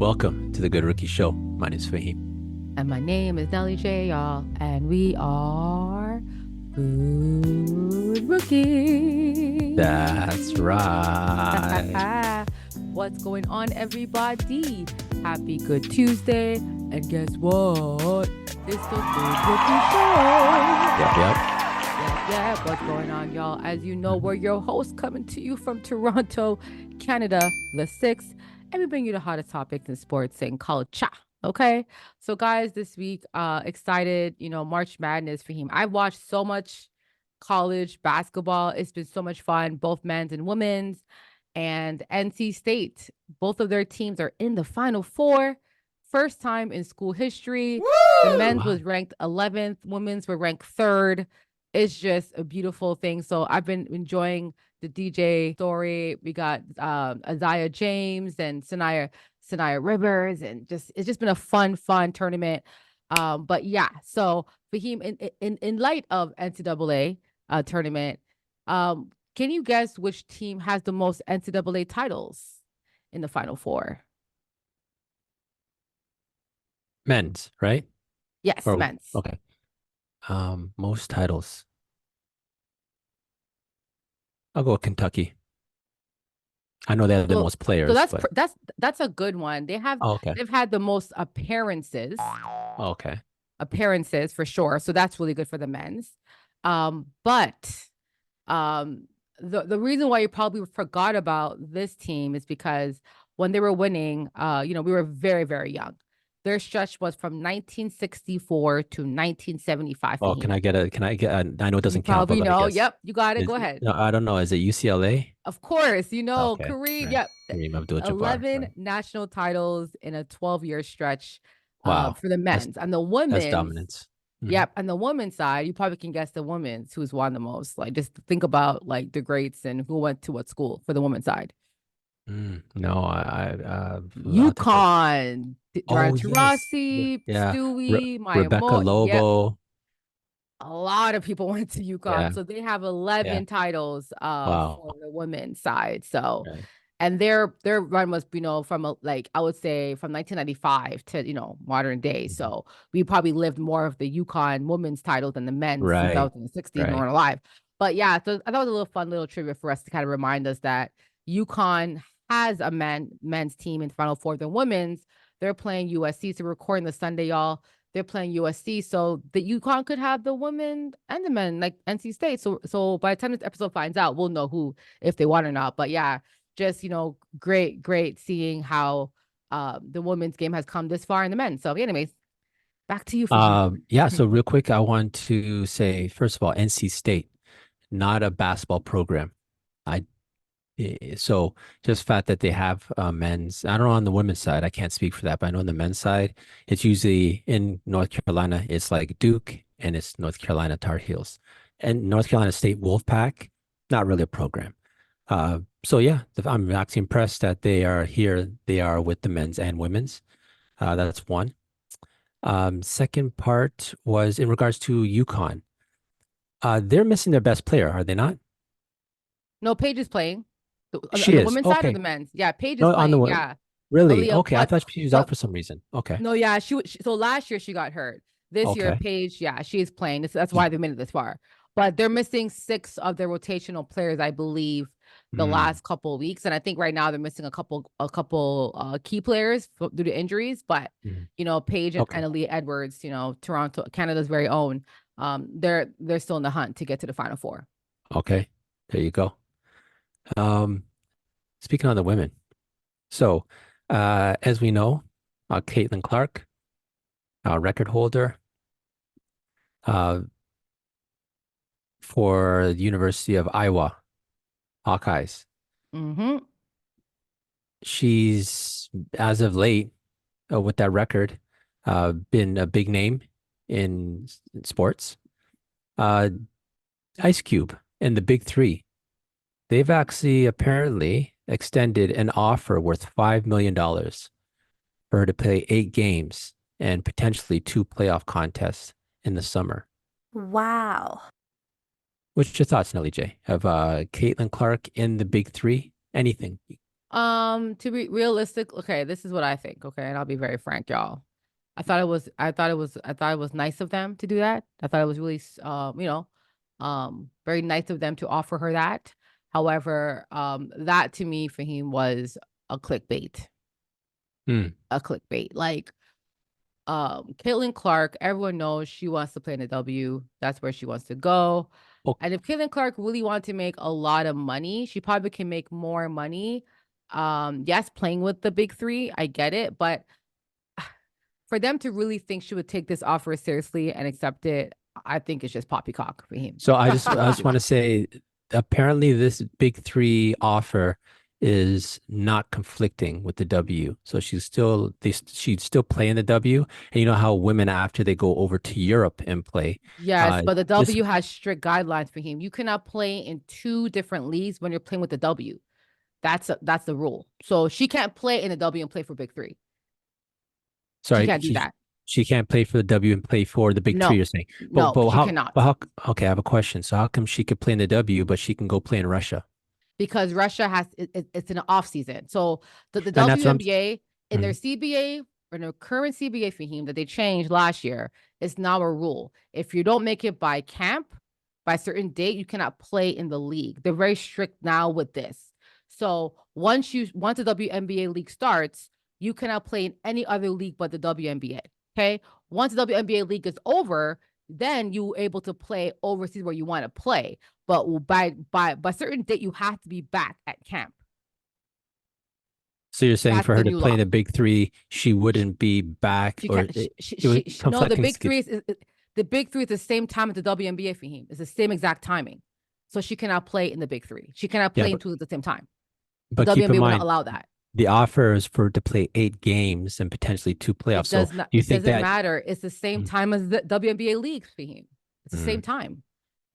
Welcome to the Good Rookie Show. My name is Faheem. And my name is Nelly J, y'all. And we are Good Rookie. That's right. What's going on, everybody? Happy Good Tuesday. And guess what? It's the Good Rookie Show. Yep. Yeah. What's going on, y'all? As you know, we're your hosts coming to you from Toronto, Canada, the 6th. And we bring you the hottest topics in sports and culture. Okay. So guys, this week, excited, March Madness for him. I've watched so much college basketball. It's been so much fun, both men's and women's. And NC State, both of their teams are in the Final Four. First time in school history. Woo! The men's was ranked 11th, women's were ranked 3rd. It's just a beautiful thing. So I've been enjoying the DJ story. We got Isaiah James and Sanaya Rivers, and it's just been a fun tournament. But yeah, so Faheem, in light of NCAA tournament, can you guess which team has the most NCAA titles in the Final Four? Men's, right? Yes, men's. Okay. Most titles. I'll go with Kentucky. I know they have the most players. So that's a good one. They've had the most appearances. Okay. Appearances for sure. So that's really good for the men's. But the reason why you probably forgot about this team is because when they were winning, we were very, very young. Their stretch was from 1964 to 1975. Oh, I know it doesn't count. Probably know. Yep, you got it. Go ahead. No, I don't know. Is it UCLA? Of course, Kareem. Right. Yep. Kareem Abdul-Jabbar. 11 national titles in a 12-year stretch. Wow. For the men's. And the women's. That's dominance. Mm-hmm. Yep. And the women's side, you probably can guess the women's who's won the most. Like, just think about like the greats and who went to what school for the women's side. No, UConn, Diana Taurasi, yeah. Stewie, Rebecca Lobo. Yep. A lot of people went to UConn. Yeah. So they have 11 titles for the women's side. So, and their run was, from I would say from 1995 to, modern day. So we probably lived more of the UConn women's title than the men's since 2016 weren't alive. But yeah, so I thought it was a little fun little trivia for us to kind of remind us that UConn has a men's team in Final Four. The women's, they're playing USC. So we're recording the Sunday, y'all. They're playing USC. So the UConn could have the women and the men, like NC State. So by the time this episode finds out, we'll know who, if they won or not. But yeah, just, great seeing how the women's game has come this far in the men. So anyways, back to you. So real quick, I want to say, first of all, NC State, not a basketball program. So just fact that they have men's, I don't know on the women's side, I can't speak for that, but I know on the men's side, it's usually in North Carolina, it's like Duke and it's North Carolina Tar Heels. And North Carolina State Wolfpack, not really a program. So yeah, I'm actually impressed that they are here. They are with the men's and women's. That's one. Second part was in regards to UConn. They're missing their best player, are they not? No, Paige is playing. She on is. The women's side or the men's? Yeah, Paige is playing. Yeah. Really? Okay. I thought she was out for some reason. Okay. No, yeah. So last year she got hurt. This year, Paige, she is playing. That's why they made it this far. But they're missing 6 of their rotational players, I believe, the last couple of weeks. And I think right now they're missing a couple key players due to injuries. But, Paige and Aaliyah Edwards, Toronto, Canada's very own, they're still in the hunt to get to the Final Four. Okay. There you go. Speaking on the women, so as we know, Caitlin Clark, record holder for the University of Iowa Hawkeyes. Mm-hmm. She's, as of late, with that record, been a big name in sports. Ice Cube and the Big Three. They've actually apparently extended an offer worth $5 million for her to play 8 games and potentially 2 playoff contests in the summer. Wow. What's your thoughts, Nelly J, of Caitlin Clark in the Big Three? Anything? To be realistic, okay, this is what I think, okay, and I'll be very frank, y'all. I thought it was nice of them to do that. I thought it was really, very nice of them to offer her that. However, that to me, Fahim, was a clickbait, Hmm. a clickbait. Like, Caitlin Clark, everyone knows she wants to play in the W. That's where she wants to go. Oh, And if Caitlin Clark really wanted to make a lot of money, she probably can make more money. Yes, playing with the big three, I get it, but for them to really think she would take this offer seriously and accept it, I think it's just poppycock for him. so I just want to say, apparently this big three offer is not conflicting with the W. So she'd still play in the W. And you know how women after they go over to Europe and play, Yes, uh, but the this W has strict guidelines for him. You cannot play in two different leagues when you're playing with the W. That's the rule. So she can't play in the W and play for Big Three. She sorry, can't do that. she can't play for the W and play for the big three, No, you're saying. But no, she cannot. okay, I have a question. So how come she could play in the W, but she can go play in Russia? Because Russia it's an off season. So the And that's what I'm WNBA in their mhm. CBA or their current CBA for him that they changed last year is now a rule. If you don't make it by camp by a certain date, you cannot play in the league. They're very strict now with this. So once the WNBA league starts, you cannot play in any other league but the WNBA. Okay. Once the WNBA league is over, then you're able to play overseas where you want to play. But by certain date, you have to be back at camp. So you're saying That's for the her to new play in law. the big three, she She, wouldn't be back she or can't. it would No, the conflicting big skid. three the big three is the same time as the WNBA for him. It's the same exact timing. So she cannot play in the big three. She cannot Yeah, play in two at the same time. The but keep in WNBA will not mind allow that. the offer is for to play 8 games and potentially two playoffs. It So does not. do you It think doesn't that matter. It's the same mm, time as the WNBA leagues for him. It's the same mm, time.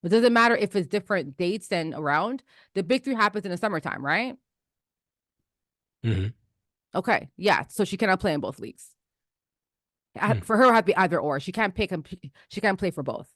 It doesn't matter if it's different dates and around. The big three happens in the summertime, right? mhm, Okay, yeah. So she cannot play in both leagues. mm. For her, it have to be either or. She can't pick. She can't play for both.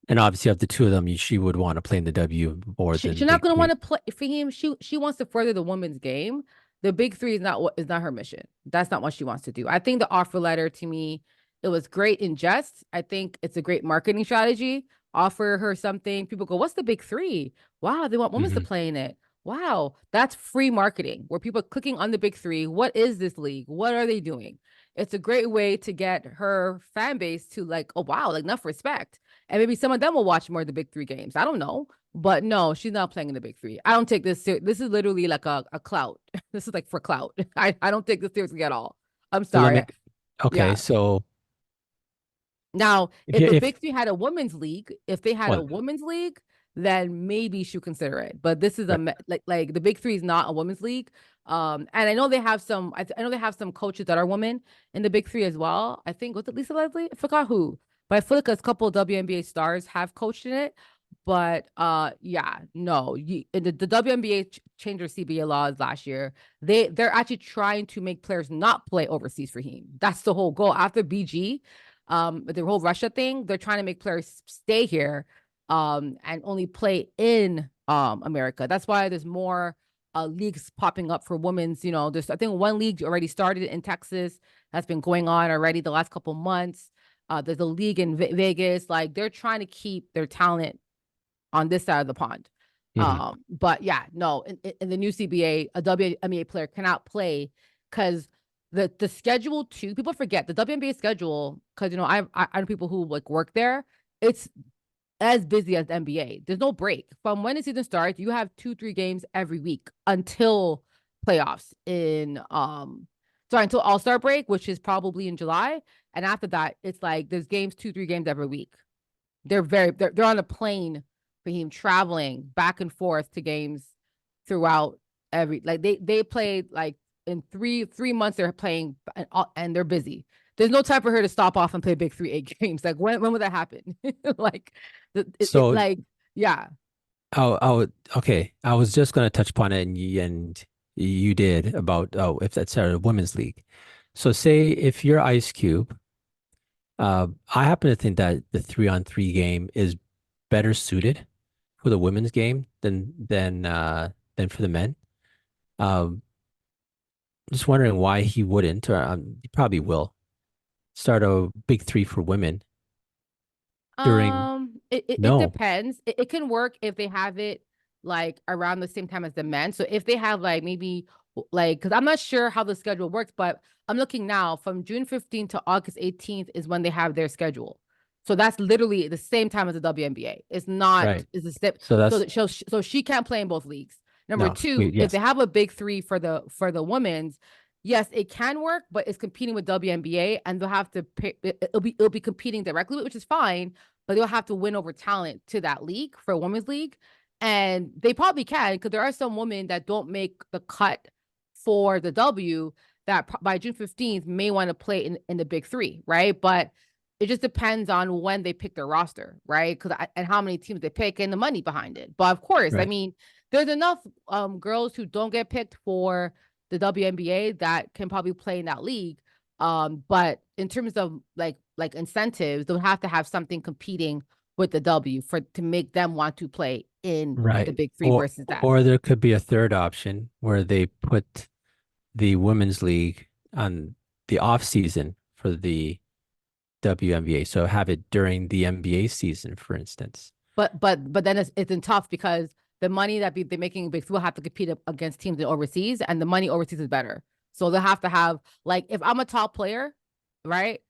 And obviously of the two of them, she would want to play in the W more She's than not big going to want three. to play for him. She wants to further the women's game. The big three is not what is not her mission. That's not what she wants to do. I think the offer letter to me, it was great in jest. I think it's a great marketing strategy. Offer her something. People go, "What's the big three? Wow, they want women to Hmm. play in it. Wow, that's free marketing. Where people are clicking on the big three. What is this league? What are they doing? It's a great way to get her fan base to like, oh wow, like enough respect, and maybe some of them will watch more of the big three games. I don't know. But no, she's not playing in the big three. I don't take this This is literally like a clout. This is like for clout. I don't take this seriously at all. I'm So let sorry. me okay, Yeah. so Now, if if you the if big three had a women's league, if they had a what women's league, then maybe she should consider it. But this is right. like the big three is not a women's league. And I know they have some. I know they have some coaches that are women in the big three as well. I think was it Lisa Leslie? I forgot who, but I feel like a couple of WNBA stars have coached in it. But yeah, no, the WNBA changed their CBA laws last year. They're actually trying to make players not play overseas for him. That's the whole goal. After BG, the whole Russia thing, they're trying to make players stay here, and only play in America. That's why there's more leagues popping up for women's. There's I think one league already started in Texas that's been going on already the last couple months. There's a league in Vegas. Like they're trying to keep their talent on this side of the pond. Mhm. But yeah, no, in the new CBA, a WNBA player cannot play because the schedule too. People forget the WNBA schedule because I know people who like work there. It's as busy as the NBA. There's no break from when the season starts. You have 2-3 games every week until playoffs in sorry until All Star break, which is probably in July. And after that, it's like there's games 2-3 games every week. They're on a plane for him traveling back and forth to games throughout every like they played like in three months they're playing and they're busy. There's no time for her to stop off and play big 3-8 games. Like when would that happen? Like So like yeah. okay, I was just gonna touch upon it and you did about if that's a women's league. So say if you're Ice Cube, I happen to think that the 3-on-3 game is better suited for the women's game than for the men. Um, just wondering why he wouldn't, or he probably will start a big three for women during. It No, depends. It can work if they have it like around the same time as the men. So if they have like maybe like because I'm not sure how the schedule works, but I'm looking now from June 15th to August 18th is when they have their schedule. So that's literally the same time as the WNBA. It's not right. is a step So so that's that so she can't play in both leagues. Number no. two, if they Yes, have a big three for the women's, yes, it can work, but it's competing with WNBA and they'll have to pay, it'll be competing directly, which is fine, but they'll have to win over talent to that league for a women's league. And they probably can because there are some women that don't make the cut for the W that by June 15th may want to play in the big three, right? But it just depends on when they pick their roster, right? Because and how many teams they pick and the money behind it. But of course, I right, mean, there's enough girls who don't get picked for the WNBA that can probably play in that league. But in terms of like incentives, they'll have to have something competing with the W for to make them want to play in the right. big three versus that. Or there could be a third option where they put the women's league on the off season for the WNBA. So have it during the NBA season, for instance. But then it's tough because the money that they're making big will have to compete against teams in overseas, and the money overseas is better. So they'll have to have like if I'm a top player, right?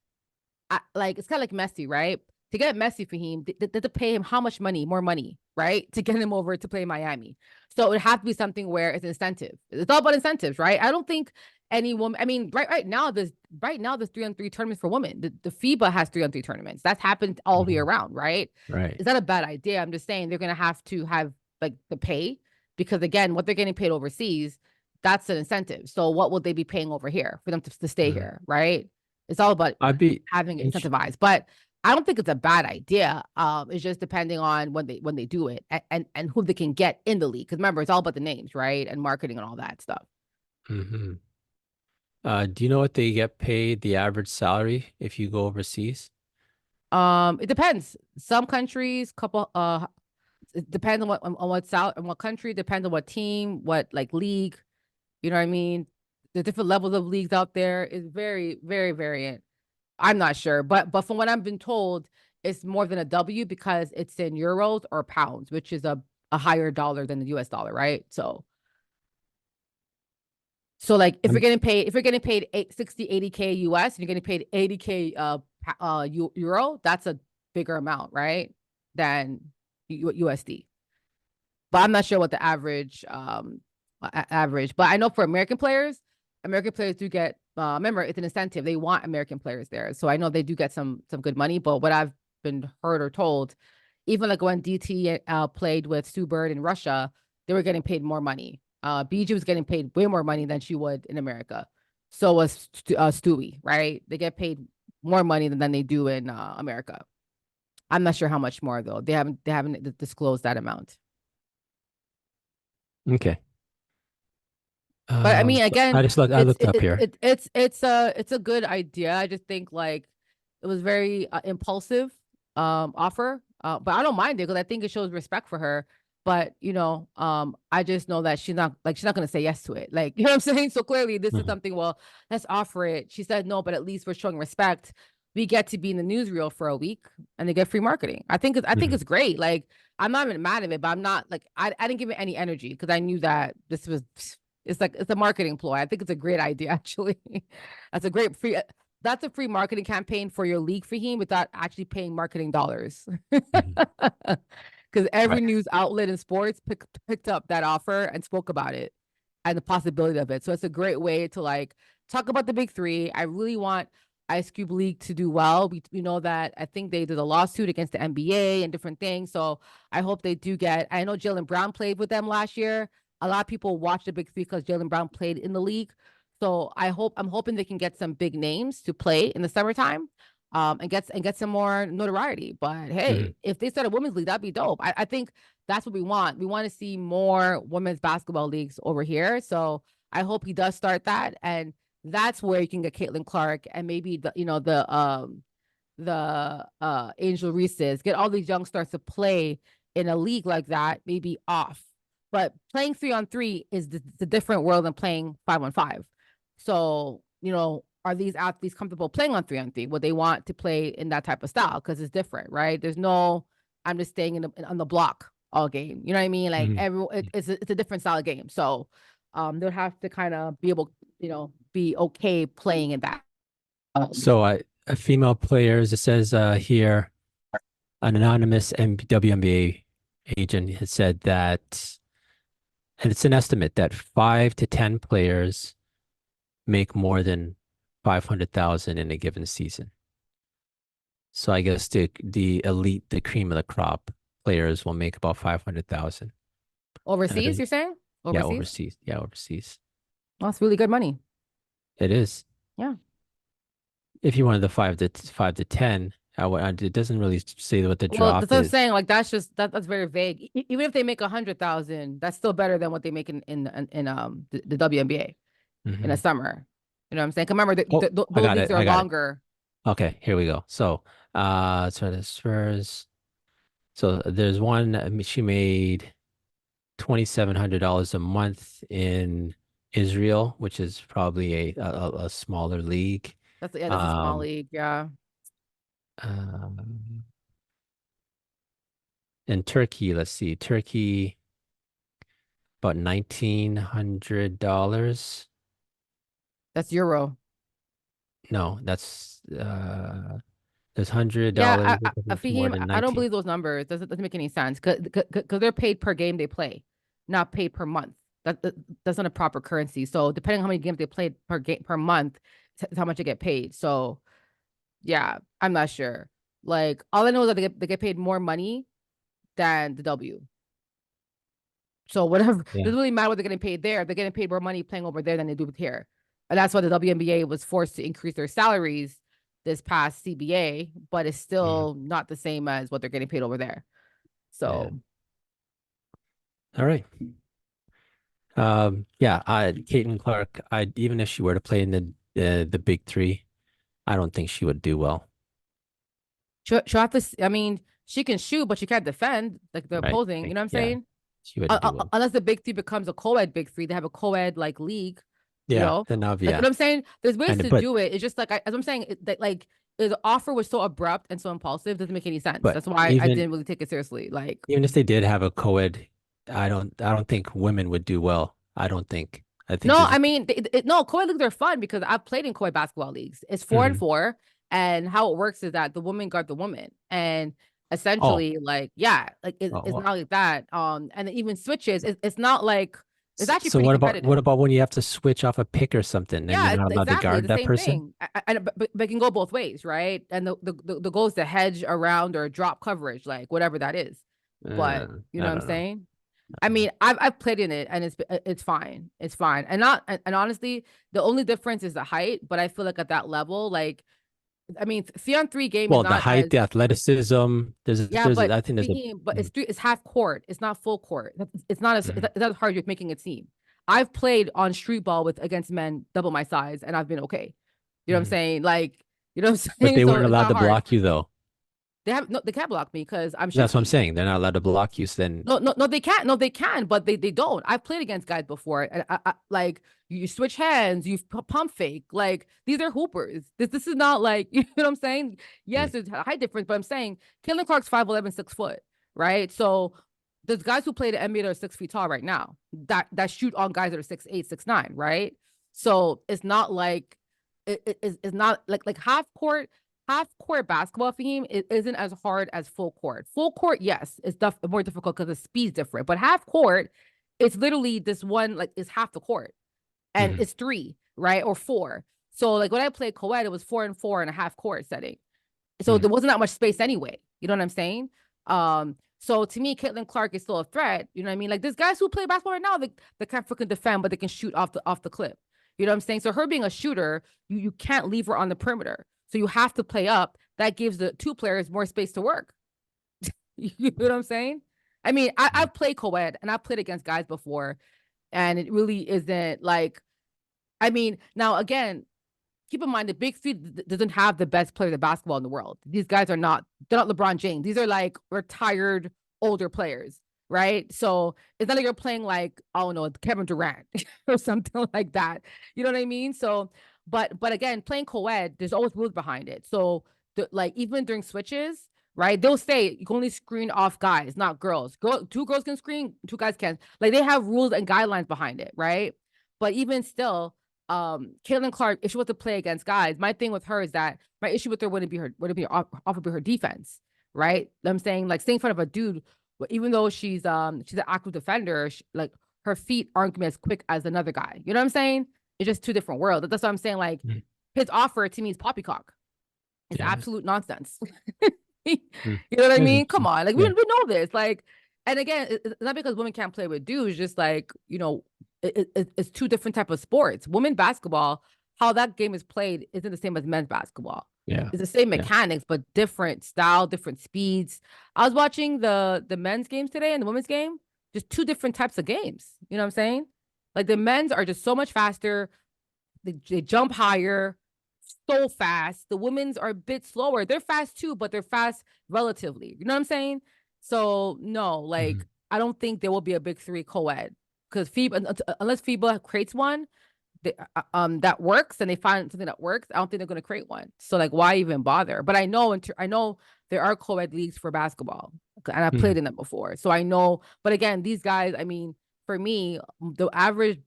Like it's kind of like Messi, right? To get Messi for him, they to pay him how much money, more money, right? To get him over to play in Miami. So it would have to be something where it's incentive. It's all about incentives, right? I don't think any woman. I mean, right now there's 3-on-3 tournaments for women. The FIBA has 3-on-3 tournaments. That's happened all year Mhm. round, right? Right. Is that a bad idea? I'm just saying they're gonna have to have like the pay because again, what they're getting paid overseas, that's an incentive. So what will they be paying over here for them to stay Mhm. here, right? It's all about I'd be having it int- incentivized. But I don't think it's a bad idea. It's just depending on when they do it and who they can get in the league. Because remember, it's all about the names, right? And marketing and all that stuff. Mhm. Do you know what they get paid the average salary if you go overseas? It depends. Some countries, couple it depends on what south on what country, depends on what team, what like league, you know what I mean? The different levels of leagues out there is very, very variant. I'm not sure, but from what I've been told, it's more than a W because it's in euros or pounds, which is a higher dollar than the US dollar, right? So like I'm, if you're getting paid 80K US and you're getting paid 80K euro, that's a bigger amount, right? Than USD. But I'm not sure what the average. But I know for American players do get. Remember, it's an incentive. They want American players there, so I know they do get some good money. But what I've been heard or told, even like when DT played with Stu Bird in Russia, they were getting paid more money. BG was getting paid way more money than she would in America. So was Stewie, right? They get paid more money than they do in America. I'm not sure how much more though. They haven't disclosed that amount. okay. But I mean, I again, just looked. I looked up here. it's a good idea. I just think like it was very impulsive offer. But I don't mind it because I think it shows respect for her. But I just know that she's not gonna say yes to it. Like you know what I'm saying. So clearly, this is Mhm. something. Well, let's offer it. She said no, but at least we're showing respect. We get to be in the newsreel for a week, and they get free marketing. I think Mhm. it's great. Like I'm not even mad at it, but I'm not like I didn't give it any energy because I knew that this was it's like it's a marketing ploy. I think it's a great idea, actually. That's a great free. That's a free marketing campaign for your league for him without actually paying marketing dollars. Mhm. Because every Right. news outlet in sports picked up that offer and spoke about it and the possibility of it. So it's a great way to like talk about the big three. I really want Ice Cube League to do well. We know that I think they did a lawsuit against the NBA and different things. So I hope they do get. I know Jalen Brown played with them last year. A lot of people watch the big three because Jalen Brown played in the league. So I'm hoping they can get some big names to play in the summertime, and get some more notoriety. But Mhm. hey, if they start a women's league, that'd be dope. I think that's what we want. We want to see more women's basketball leagues over here. So I hope he does start that, and that's where you can get Caitlin Clark and maybe the Angel Reese's, get all these young stars to play in a league like that, maybe off. But playing 3-on-3 is the different world than playing 5-on-5. So, are these athletes comfortable playing on 3-on-3? Would they want to play in that type of style? Because it's different, right? There's no, I'm just staying on the block all game. You know what I mean? Like it's a different style of game. So they'll have to kind of be able, be okay playing in that. So female players, it says here, an anonymous WNBA agent has said that, and it's an estimate that 5 to 10 players make more than 500,000 in a given season. So I guess the elite, the cream of the crop players will make about 500,000. Overseas, you're saying? Yeah, Overseas? overseas. Yeah, overseas. Well, that's really good money. It is. Yeah. If you wanted the 5 to 10, it doesn't really say what the Well, drop that's what I'm is. saying. Like that's very vague. Even if they make 100,000, that's still better than what they make in the WNBA in a summer. You know what I'm saying? 'Cause remember, Oh, I those got leagues it. are I got it. longer. Okay, here we go. So the Spurs. So there's one. She made $2,700 a month in Israel, which is probably a smaller league. That's a small Um, league. Yeah. um, in Turkey, let's see, Turkey about $1,900. That's Euro. No, that's there's $100. Yeah, It's more Fahim, than I don't 19. believe those numbers. Doesn't make any sense because they're paid per game they play, not paid per month. That's not a proper currency. So depending on how many games they played per game per month, is how much they get paid. So yeah, I'm not sure. Like all I know is that they get paid more money than the W. So whatever, it Yeah. doesn't really matter what they're getting paid there. They're getting paid more money playing over there than they do here. And that's why the WNBA was forced to increase their salaries this past CBA, but it's Mhm. still not the same as what they're getting paid over there. Yeah. So All right. Yeah, Caitlin Clark, even if she were to play in the big three, I don't think she would do well. she'll have to, I mean, she can shoot, but she can't defend like the Right. opposing. You know what I'm Yeah, saying? she wouldn't do well. Unless the big three becomes a co-ed big three, they have a co-ed like league, you Yeah, know? then Like what yeah. I'm saying, there's ways And to but do it. It's just like as I'm saying, that like the offer was so abrupt and so impulsive, doesn't make any sense. but That's why I even didn't really take it seriously. Like, even if they did have a co-ed, I don't think women would do well. I don't think. I think no, this I is mean, no, co-ed leagues are fun because I've played in co-ed basketball leagues. It's 4-on-4, and how it works is that the woman guard the woman, and oh, essentially, like, yeah, like it's oh. not like that. And it even switches. It's not like it's actually So pretty what competitive. about when you have to switch off a pick or something and you're Yeah, not allowed to exactly guard the that same person? thing. But it can go both ways, right? And the goal is to hedge around or drop coverage, like whatever that is. But you know I what I'm don't know. saying? I mean, I've played in it and it's fine. It's fine. And not and honestly, the only difference is the height, but I feel like at that level, like I mean, 3-on-3 game is Well, the not height, as the athleticism, yeah, but I think there's a Fahim, but mm, it's half court. It's not full court. It's not as mhm, it's not as hard as making it seem. I've played on street ball with against men double my size, and I've been okay. You know what I'm mhm. saying? Like, you know what I'm But saying? they So weren't it's allowed not to hard. block you though. They can't block me because I'm That's what I'm shifty. saying. They're not allowed to block you. So then, No, no, no, they can't. No, they can, but they don't. I've played against guys before, and like you switch hands, you pump fake. Like these are hoopers. This is not like you know what I'm saying. Yes, mm, there's a height difference, but I'm saying Caitlin Clark's 5'11", 6 foot, right? So there's guys who play the NBA that are 6 feet tall right now that shoot on guys that are 6'8", 6'9", right? So it's not like it's not like half court basketball for him it isn't as hard as full court. Full court, yes, it's more difficult because the speed's different. But half court, it's literally this one like it's half the court, and mhm, it's three, right, or four. So like when I played co-ed, it was 4-and-4 in a half court setting. So mm. there wasn't that much space anyway. You know what I'm saying? So to me, Caitlin Clark is still a threat. You know what I mean? Like there's guys who play basketball right now that can't freaking defend, but they can shoot off the clip. You know what I'm saying? So her being a shooter, you can't leave her on the perimeter. So you have to play up. That gives the two players more space to work. You know what I'm saying? I mean, Mm. I've played co-ed and I've played against guys before, and it really isn't like. I mean, now again, keep in mind the big three doesn't have the best players of basketball in the world. These guys are not. They're not LeBron James. These are like retired older players. right? So it's not like you're playing like, oh no, Kevin Durant or something like that. You know what I mean? So, but again, playing co-ed, there's always rules behind it. So like even during switches, right? They'll say you can only screen off guys, not girls. Two girls can screen, two guys can. Like they have rules and guidelines behind it, right? But even still, Caitlin Clark, if she was to play against guys, my thing with her is that my issue with her wouldn't be off of her defense, right? I'm saying like staying in front of a dude, but even though she's an active defender, like her feet aren't gonna be as quick as another guy. You know what I'm saying? It's just two different worlds. That's what I'm saying. Like Mm. his offer to me is poppycock. It's Yeah. absolute nonsense. You Mm. know what I That's mean? Come interesting. on, like we Yeah. know this. Like, and again, it's not because women can't play with dudes. Just like it's two different type of sports. Women basketball, how that game is played, isn't the same as men's basketball. Yeah. It's the same Yeah. mechanics, but different style, different speeds. I was watching the men's games today and the women's game, just two different types of games. You know what I'm saying? Like the men's are just so much faster. They jump higher, so fast. The women's are a bit slower. They're fast too, but they're fast relatively. You know what I'm saying? So no, like Mhm. I don't think there will be a big three co-ed because FIBA, unless FIBA creates one that works and they find something that works, I don't think they're going to create one. So like, why even bother? But I know there are co-ed leagues for basketball, and I've played Mhm. in them before, so I know. But again, these guys, I mean, for me, the average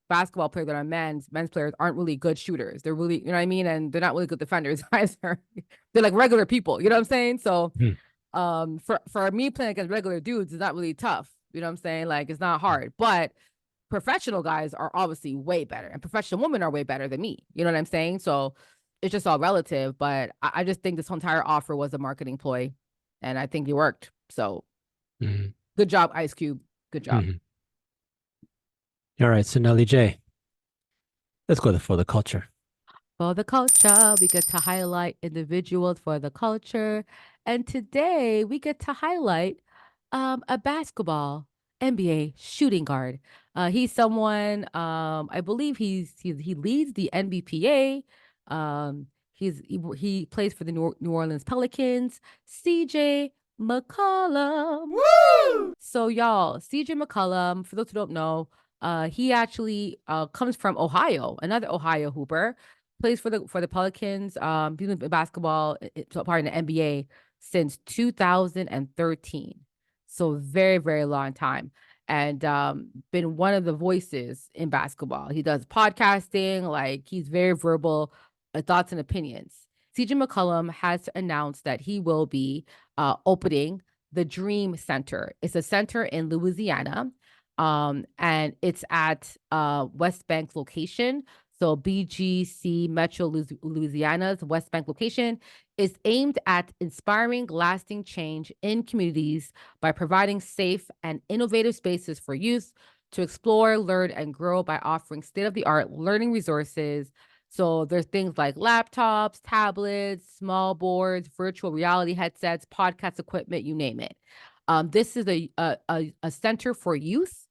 basketball player that are men's players aren't really good shooters. They're really, you know what I mean, and they're not really good defenders either. They're like regular people, you know what I'm saying? So, Mhm. for me playing against regular dudes is not really tough. You know what I'm saying? Like it's not hard, but professional guys are obviously way better, and professional women are way better than me. You know what I'm saying? So it's just all relative. But I just think this entire offer was a marketing ploy, and I think it worked. So Mhm. good job, Ice Cube. Good job. Mhm. All right. So Nelly J, let's go for the culture. For the culture, we get to highlight individuals for the culture. And today we get to highlight a basketball NBA shooting guard. He's someone, I believe he leads the NBPA. He plays for the New Orleans Pelicans. CJ McCollum. Woo! So y'all, CJ McCollum, for those who don't know, he actually comes from Ohio, another Ohio hooper, plays for the Pelicans. Been in basketball, so part in the NBA since 2013. So very, very long time. And been one of the voices in basketball. He does podcasting, like he's very verbal, thoughts and opinions. CJ McCollum has announced that he will be opening the Dream Center. It's a center in Louisiana, and it's at Westbank location. So BGC Metro Louisiana's Westbank location is aimed at inspiring lasting change in communities by providing safe and innovative spaces for youth to explore, learn, and grow by offering state-of-the-art learning resources. So there's things like laptops, tablets, small boards, virtual reality headsets, podcast equipment, you name it. This is a center for youth,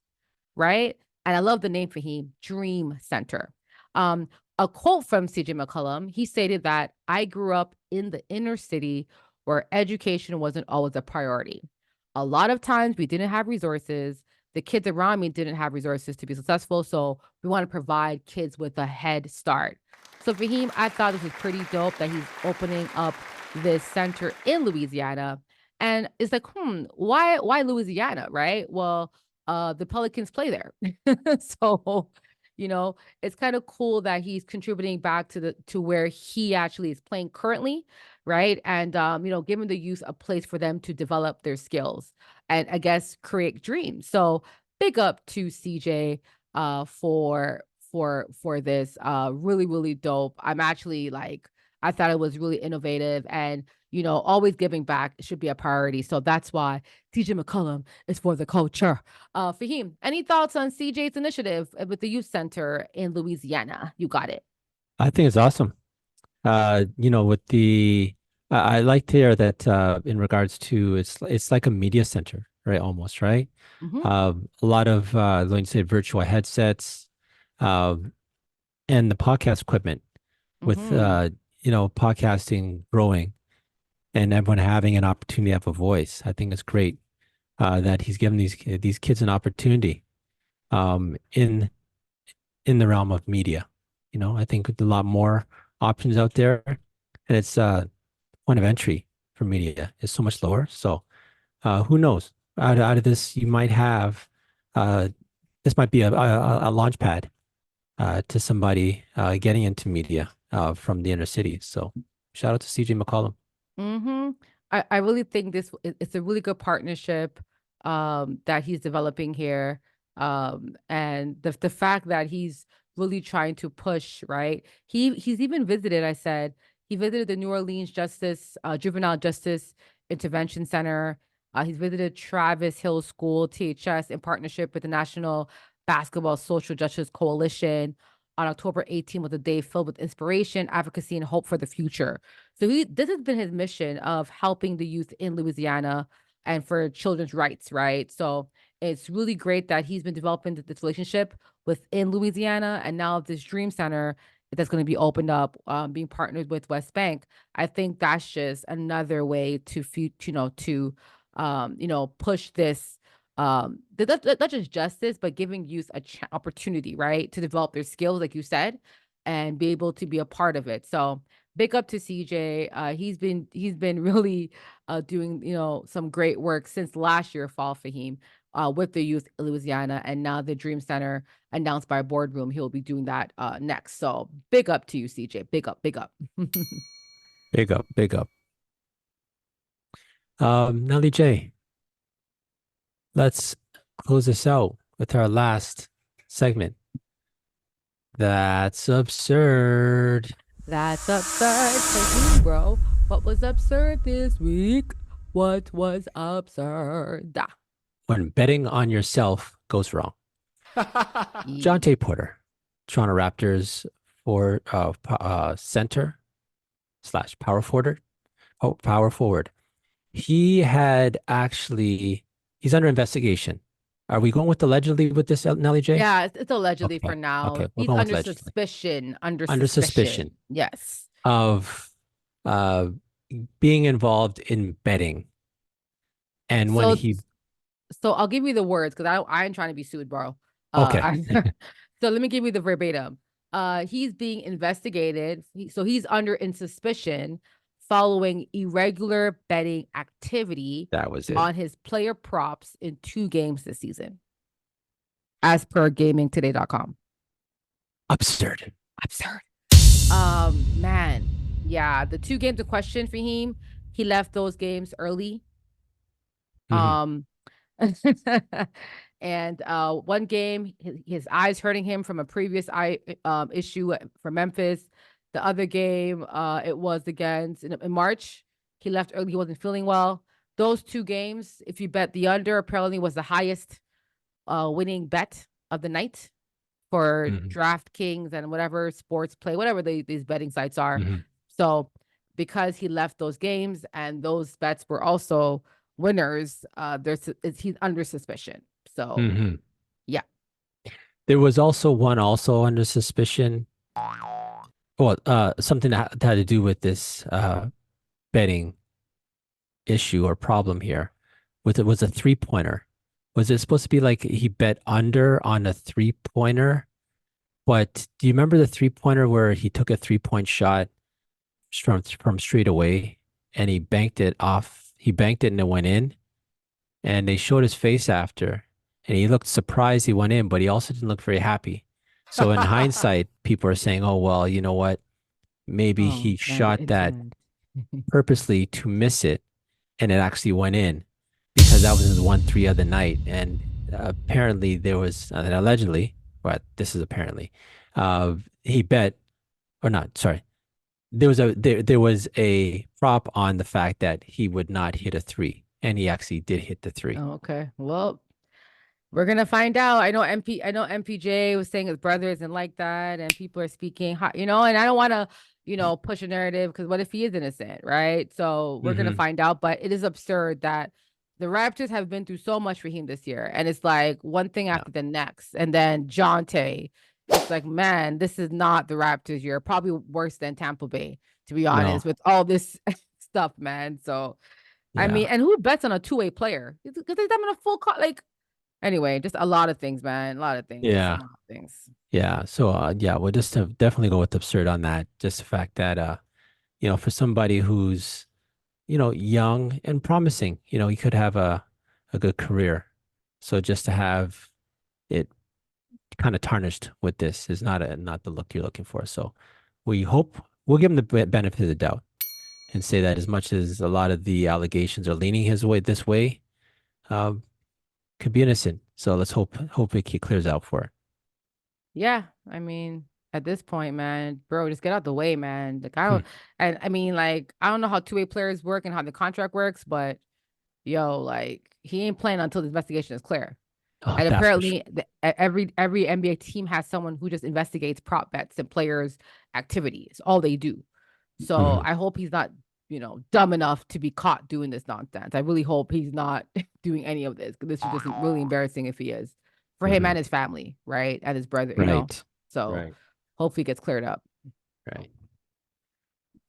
right? And I love the name Faheem, Dream Center. Um, a quote from CJ McCollum, he stated that I grew up in the inner city where education wasn't always a priority. A lot of times we didn't have resources. The kids around me didn't have resources to be successful. So we want to provide kids with a head start. So Faheem, I thought this was pretty dope that he's opening up this center in Louisiana. And it's like, why Louisiana, right? Well, the Pelicans play there. So, it's kind of cool that he's contributing back to where he actually is playing currently, right? And giving the youth a place for them to develop their skills and I guess create dreams. So big up to CJ for this. Really, really dope. I'm actually like I thought it was really innovative and always giving back should be a priority. So that's why CJ McCollum is for the culture. Fahim, any thoughts on CJ's initiative with the youth center in Louisiana? You got it. I think it's awesome. With I like to hear that in regards to it's like a media center, right? Almost, right? Mm-hmm. A lot of like you said, virtual headsets, uh, and the podcast equipment with Mm-hmm. podcasting growing and everyone having an opportunity to have a voice. I think it's great. that he's given these kids an opportunity in the realm of media. I think with a lot more options out there, and it's point of entry for media is so much lower. So who knows? Out of this, you might have this might be a launch pad to somebody getting into media from the inner city. So shout out to CJ McCollum. Mm-hmm. I really think it's a really good partnership that he's developing here. And the fact that he's really trying to push, right? He's even visited, I said, he visited the New Orleans Juvenile Justice Intervention Center. He's visited Travis Hill School, THS, in partnership with the National Basketball Social Justice Coalition. On October 18th was a day filled with inspiration, advocacy, and hope for the future. So this has been his mission of helping the youth in Louisiana and for children's rights, right? So it's really great that he's been developing this relationship within Louisiana, and now this Dream Center that's going to be opened up, being partnered with Westbank. I think that's just another way to push this. Not just justice, but giving youth a opportunity, right, to develop their skills, like you said, and be able to be a part of it. So big up to CJ. He's been really doing some great work since last year fall, Faheem, with the youth in Louisiana, and now the Dream Center announced by Boardroom he'll be doing that next. So big up to you, CJ. Big up, big up. Big up, big up. Nelly J, let's close this out with our last segment. That's absurd. That's absurd for you, bro. What was absurd this week? What was absurd? When betting on yourself goes wrong. Jontay Porter, Toronto Raptors for center / power forward. Oh, power forward. He's under investigation. Are we going with allegedly with this, Nelly J? Yeah, it's allegedly for Okay. now. Okay. We're He's going with under allegedly. suspicion. Under Under suspicion. suspicion Yes. of uh being involved in betting. And when So he so I'll give you the words because I ain't trying to be sued, bro. Okay. So let me give you the verbatim. He's being investigated. He's under in suspicion following irregular betting activity That was it. on his player props in 2 games this season, as per gamingtoday.com. Absurd. Absurd. Man, yeah, the 2 games in question for him, he left those games early. Mhm. Um, and one game, his eyes hurting him from a previous eye issue for Memphis. The other game, it was against in March. He left early. He wasn't feeling well. Those 2 games, if you bet the under, apparently was the highest winning bet of the night for Mhm. DraftKings and whatever sports play, whatever these betting sites are. Mhm. So because he left those games and those bets were also winners, he's under suspicion. So Mhm. yeah. There was also one also under suspicion. Well, something that had to do with this betting issue or problem here. With it was a 3-pointer. Was it supposed to be like he bet under on a 3-pointer? But do you remember the 3-pointer where he took a 3-point shot from straight away and he banked it off? He banked it and it went in. And they showed his face after, and he looked surprised he went in, but he also didn't look very happy. So in hindsight, people are saying, "Oh well, you know what? Maybe Oh, he man, the shot that internet. purposely to miss it, and it actually went in because that was his 1-3 of the night." And apparently there was, and allegedly, but this is apparently, he bet or not. Sorry, there was a prop on the fact that he would not hit a three, and he actually did hit the three. Oh, okay. Well, we're gonna find out. I know MPJ was saying his brother isn't like that, and people are speaking, and I don't want to, push a narrative because what if he is innocent, right? So we're gonna Hmm. find out. But it is absurd that the Raptors have been through so much for him this year, and it's like one thing Yeah. after the next, and then Jontay. It's like, man, this is not the Raptors year. Probably worse than Tampa Bay, to be honest, No. with all this stuff, man. So I mean, Yeah. and who bets on a two-way player? Because they them in a full car. Like, anyway, just a lot of things, man. A lot of things. A Yeah. lot of things. Yeah. So yeah, we'll just definitely go with absurd on that. Just the fact that for somebody who's, young and promising, he could have a good career. So just to have it kind of tarnished with this is not the look you're looking for. So we hope we'll give him the benefit of the doubt and say that as much as a lot of the allegations are leaning his way this way, um, could be innocent. So let's hope it clears out for it. Yeah, I mean, at this point, man, bro, just get out the way, man. Like I Hmm. don't, and I mean, like I don't know how two-way players work and how the contract works, but yo, like he ain't playing until the investigation is clear. Oh, And that's for sure. apparently, every NBA team has someone who just investigates prop bets and players' activities. All they do. So Mhm. I hope he's not, dumb enough to be caught doing this nonsense. I really hope he's not doing any of this because this is just really embarrassing if he is for him Mhm. and his family, right? And his brother, Right. So Right. hopefully it gets cleared up. Right.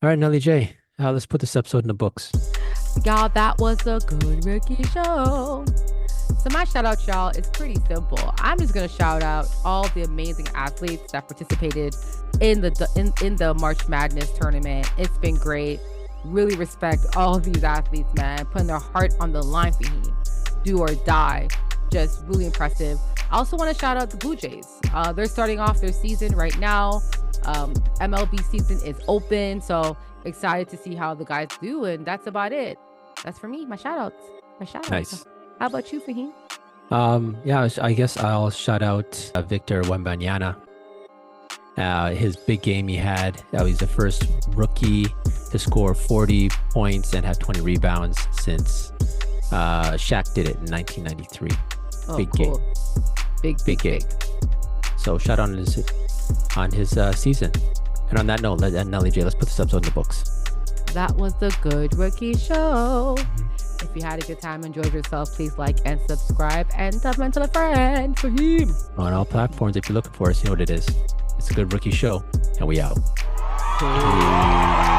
All right, Nelly J. Let's put this episode in the books. Y'all, that was a good Ricky show. So my shout out, y'all, is pretty simple. I'm just gonna shout out all the amazing athletes that participated in the March Madness tournament. It's been great. Really respect all these athletes, man, putting their heart on the line for him. Do or die. Just really impressive. I also want to shout out the Blue Jays. They're starting off their season right now. MLB season is open, so excited to see how the guys do, and that's about it. That's for me. My shout outs. My shout outs. Nice. How about you, Faheem? Yeah, I guess I'll shout out Victor Wembanyama. His big game he had. He's the first rookie to score 40 points and have 20 rebounds since Shaq did it in 1993. Oh, Big cool. game. Big game. So shout out on his season. And on that note, Nelly J, let's put this episode in the books. That was the Good Rookie Show. Mm-hmm. If you had a good time, enjoyed yourself, please like and subscribe and tell a friend. Faheem. On all platforms, if you're looking for us, you know what it is. It's a Good Rookie Show, and we out. Peace.